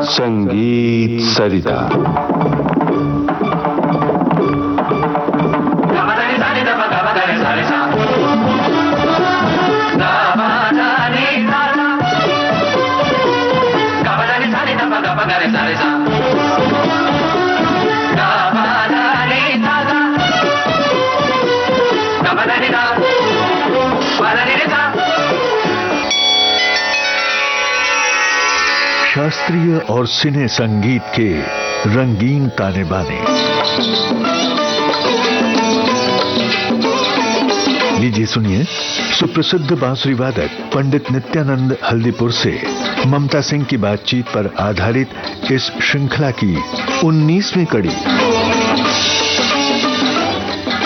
संगीत सरिता। शास्त्रीय और सिने संगीत के रंगीन ताने बाने। लीजिए सुनिए सुप्रसिद्ध बांसुरी वादक पंडित नित्यानंद हल्दीपुर से ममता सिंह की बातचीत पर आधारित इस श्रृंखला की 19वीं कड़ी।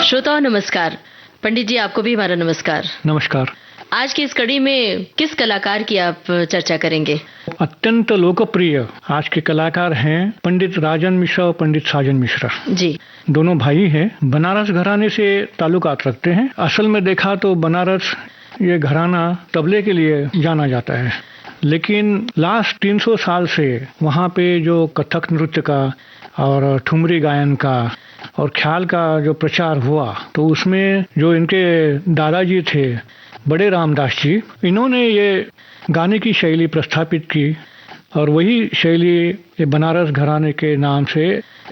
श्रोताओं नमस्कार। पंडित जी आपको भी हमारा नमस्कार। नमस्कार। आज की इस कड़ी में किस कलाकार की आप चर्चा करेंगे? अत्यंत लोकप्रिय आज के कलाकार हैं पंडित राजन मिश्रा और पंडित साजन मिश्रा जी। दोनों भाई हैं, बनारस घराने से ताल्लुकात रखते हैं। असल में देखा तो बनारस ये घराना तबले के लिए जाना जाता है, लेकिन लास्ट 300 साल से वहाँ पे जो कथक नृत्य का और ठुमरी गायन का और ख्याल का जो प्रचार हुआ, तो उसमें जो इनके दादाजी थे बड़े रामदास जी, इन्होंने ये गाने की शैली प्रस्थापित की और वही शैली ये बनारस घराने के नाम से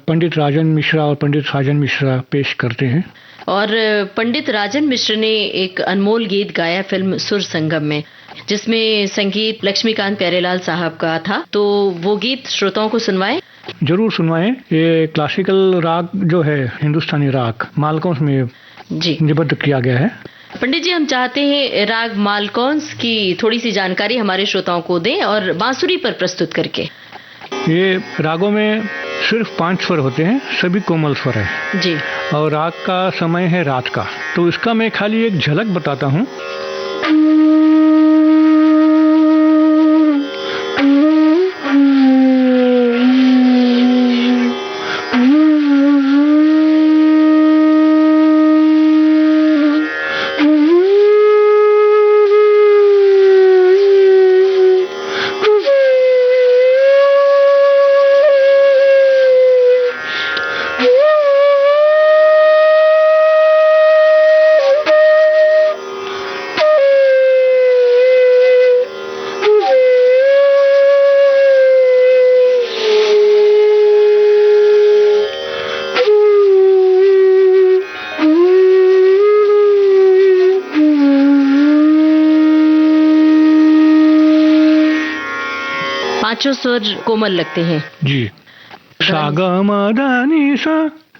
पंडित राजन मिश्रा और पंडित साजन मिश्रा पेश करते हैं। और पंडित राजन मिश्र ने एक अनमोल गीत गाया फिल्म सुर संगम में, जिसमें संगीत लक्ष्मीकांत प्यारेलाल साहब का था, तो वो गीत श्रोताओं को सुनवाएं। जरूर सुनवाएं। ये क्लासिकल राग जो है, हिंदुस्तानी राग मालकौंस में जी निबद्ध किया गया है। पंडित जी हम चाहते हैं राग मालकौंस की थोड़ी सी जानकारी हमारे श्रोताओं को दें और बांसुरी पर प्रस्तुत करके। ये रागों में सिर्फ 5 स्वर होते हैं, सभी कोमल स्वर है जी। और राग का समय है रात का, तो इसका मैं खाली एक झलक बताता हूँ। पांचों स्वर कोमल लगते हैं जी। सा ग म ध नि सा,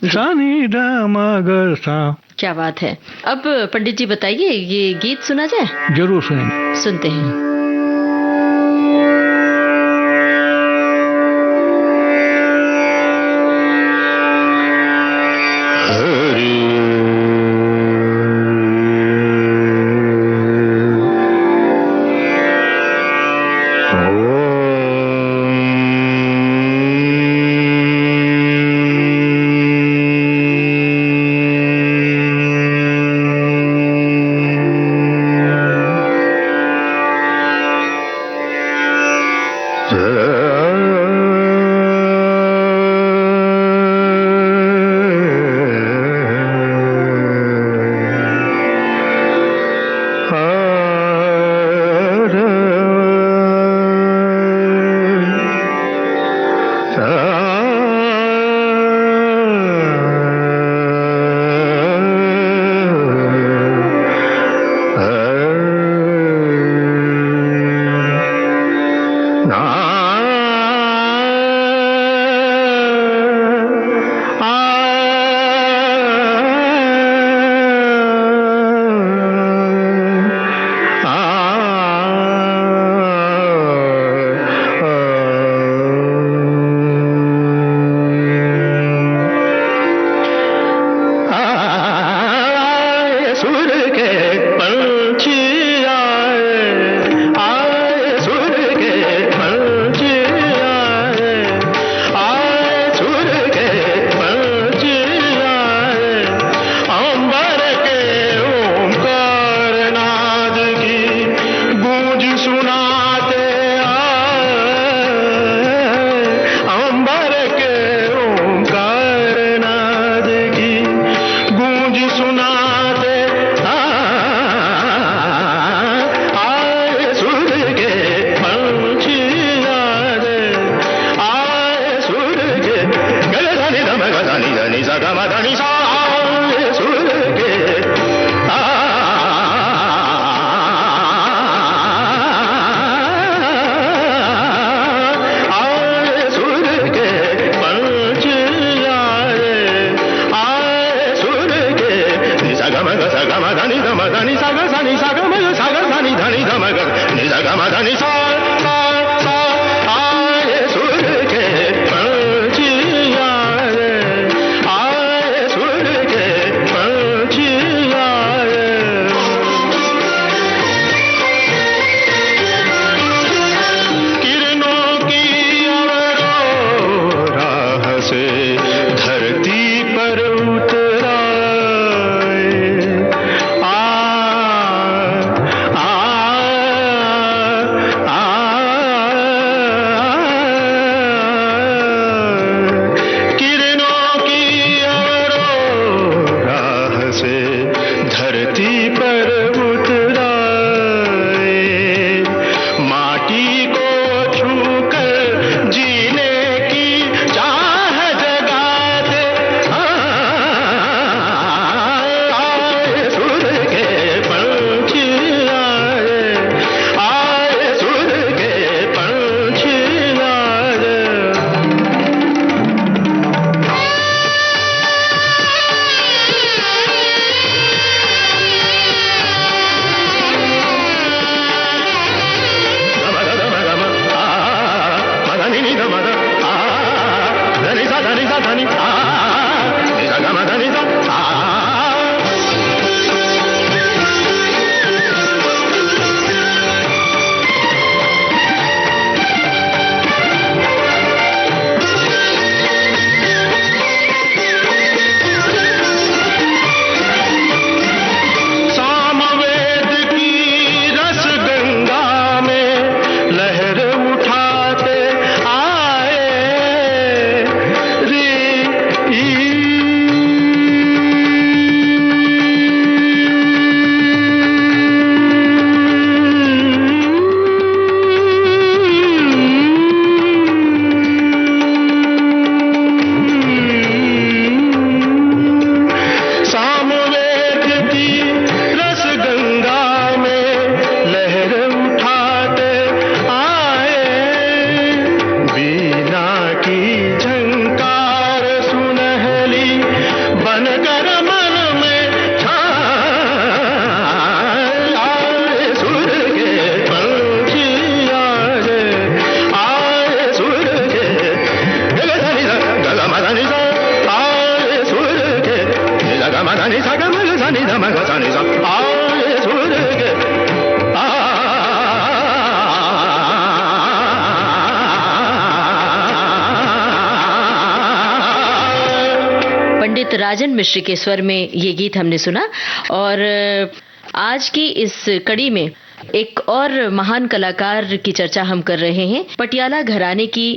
सा नि ध म ग सा। क्या बात है। अब पंडित जी बताइए, ये गीत सुना जाए? जरूर सुनेंगे। सुनते हैं। धनी धम धनी सा ग सा नि सा ग म ग सा ग सा नि धनी धम ग नि सा ग म धनी सा सा सा आए सुर के पंछिया रे आए सुर के पंछिया रे किरणों की राह से धरती पर उतरा पंडित राजन मिश्र के स्वर में ये गीत हमने सुना। और आज की इस कड़ी में एक और महान कलाकार की चर्चा हम कर रहे हैं, पटियाला घराने की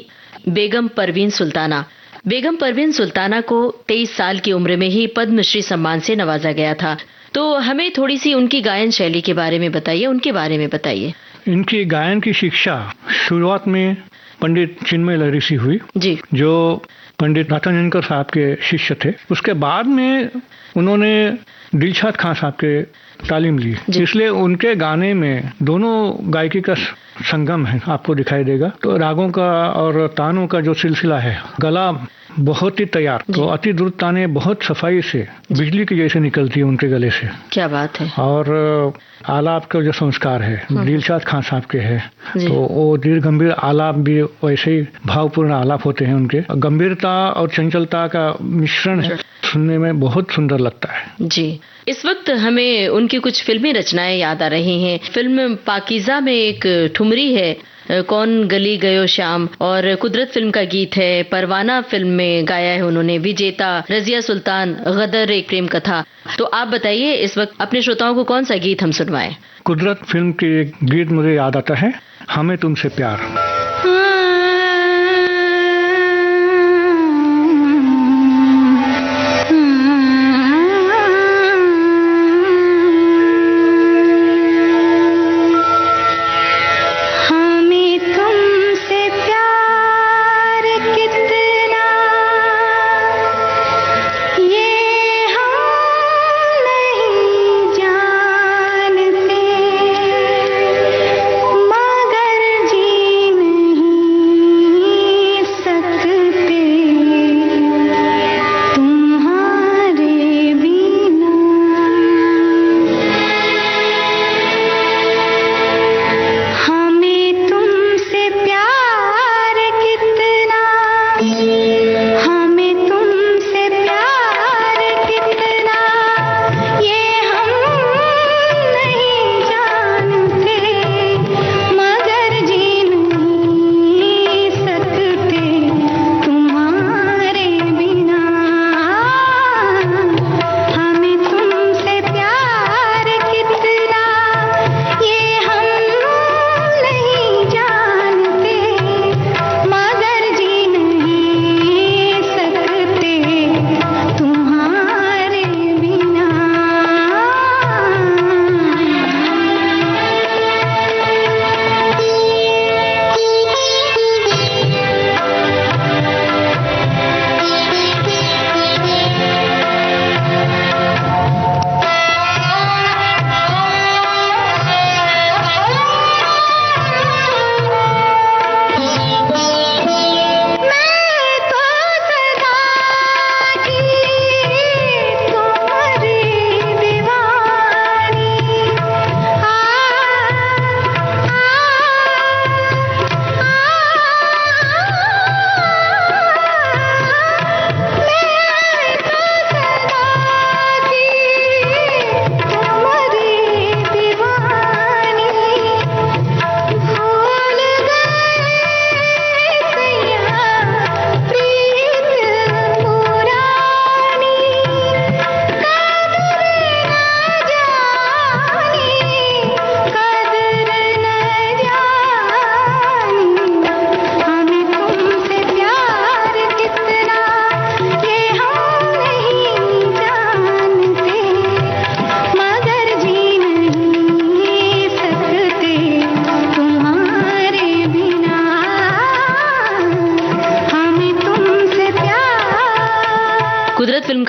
बेगम परवीन सुल्ताना। बेगम परवीन सुल्ताना को 23 साल की उम्र में ही पद्मश्री सम्मान से नवाजा गया था। तो हमें थोड़ी सी उनकी गायन शैली के बारे में बताइए, उनके बारे में बताइए। इनकी गायन की शिक्षा शुरुआत में पंडित चिन्मय लहरी से हुई जी, जो पंडित नाथानंदकर साहब के शिष्य थे। उसके बाद में उन्होंने दिलशाद खां साहब के तालीम ली, इसलिए उनके गाने में दोनों गायकी का संगम है, आपको दिखाई देगा। तो रागों का और तानों का जो सिलसिला है, गला बहुत ही तैयार, तो अति द्रुत ताने बहुत सफाई से बिजली की जैसे निकलती है उनके गले से। क्या बात है। और आलाप का जो संस्कार है दिलशाद खां साहब के है, तो वो दीर्घ गंभीर आलाप भी वैसे ही भावपूर्ण आलाप होते हैं उनके। गंभीरता और चंचलता का मिश्रण है, सुनने में बहुत सुंदर लगता है जी। इस वक्त हमें उनकी कुछ फिल्मी रचनाएं याद आ रही हैं। फिल्म पाकीज़ा में एक ठुमरी है, कौन गली गयो श्याम, और कुदरत फिल्म का गीत है, परवाना फिल्म में गाया है उन्होंने, विजेता, रजिया सुल्तान, गदर एक प्रेम कथा। तो आप बताइए इस वक्त अपने श्रोताओं को कौन सा गीत हम सुनवाएं। कुदरत फिल्म के गीत मुझे याद आता है, हमें तुमसे प्यार। मगर जीने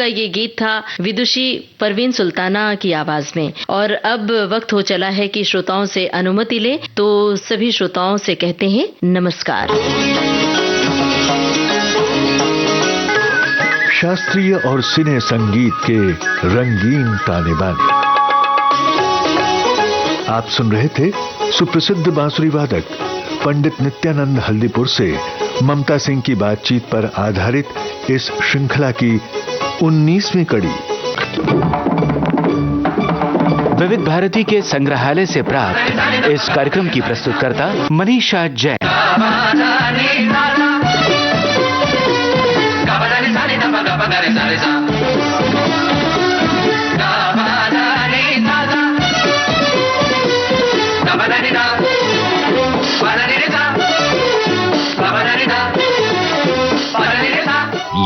का ये गीत था विदुषी परवीन सुल्ताना की आवाज में। और अब वक्त हो चला है कि श्रोताओं से अनुमति ले, तो सभी श्रोताओं से कहते हैं नमस्कार। शास्त्रीय और सिने संगीत के रंगीन ताने बाने। आप सुन रहे थे सुप्रसिद्ध बांसुरी वादक पंडित नित्यानंद हल्दीपुर से ममता सिंह की बातचीत पर आधारित इस श्रृंखला की 19वीं कड़ी। विविध भारती के संग्रहालय से प्राप्त इस कार्यक्रम की प्रस्तुतकर्ता मनीषा जैन।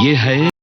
ये है